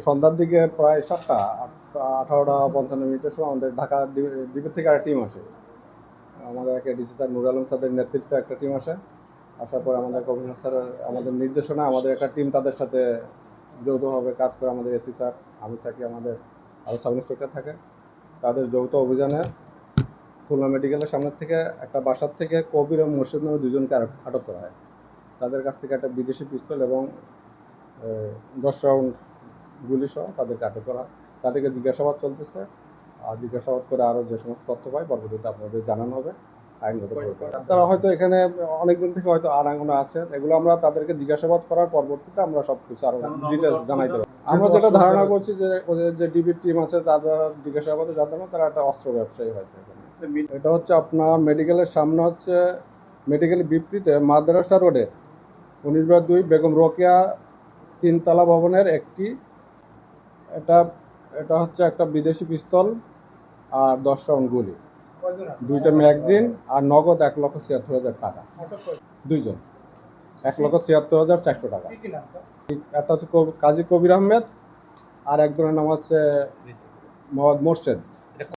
সন্ধ্যার দিকে প্রায় 7:18:55 সময় আমাদের ঢাকা ডিবি থেকে একটা টিম আসে। আমাদের একটা ডিসি স্যার নুর আলম স্যারের নেতৃত্বে একটা টিম আসে। আসার পর আমাদের কমিশনার স্যার আমাদের নির্দেশনা আমাদের একটা টিম তাদের সাথে যৌথভাবে কাজ করে। আমাদের এসি স্যার, আমি থাকি, আমাদের আরও সাব ইন্সপেক্টর থাকে। তাদের যৌথ অভিযানে খুলনা মেডিকেলের সামনের থেকে একটা বাসার থেকে কবির এবং মোর্শেদ নামে দুজনকে আটক করা হয়। তাদের কাছ থেকে একটা বিদেশি পিস্তল এবং 10 রাউন্ড গুলি সহ তাদেরকে আটক করা হয়। তাদেরকে জিজ্ঞাসাবাদ চলতেছে। আর জিজ্ঞাসাবাদ করে আরও যে সমস্ত তথ্য পাই পরবর্তীতে আপনাদের জানানো হবে আইনগত। তারা হয়তো এখানে অনেকদিন থেকে হয়তো আনাগোনা আছে, এগুলো আমরা তাদেরকে জিজ্ঞাসাবাদ করার পরবর্তীতে আমরা সব কিছু আরও ডিটেলস জানাইতে পারি। আমরা যেটা ধারণা করছি যে ওদের যে ডিবির টিম আছে তাদের জিজ্ঞাসাবাদে জানানো তারা একটা অস্ত্র ব্যবসায়ী হয়তো এখানে। এটা হচ্ছে আপনার মেডিকেলের সামনে, হচ্ছে মেডিকেলের বিপরীতে মাদ্রাসা রোডে 19/2 বেগম রোকেয়া 3 তলা ভবনের একটি। এটা হচ্ছে একটা বিদেশি পিস্তল আর 10 রাউন্ড গুলি, 2টা ম্যাগজিন আর নগদ 1,76,000 টাকা। দুইজন, 1,76,400 টাকা। একটা হচ্ছে কাজী কবির আহমেদ আর একজনের নাম হচ্ছে মোহাম্মদ মোর্শেদ।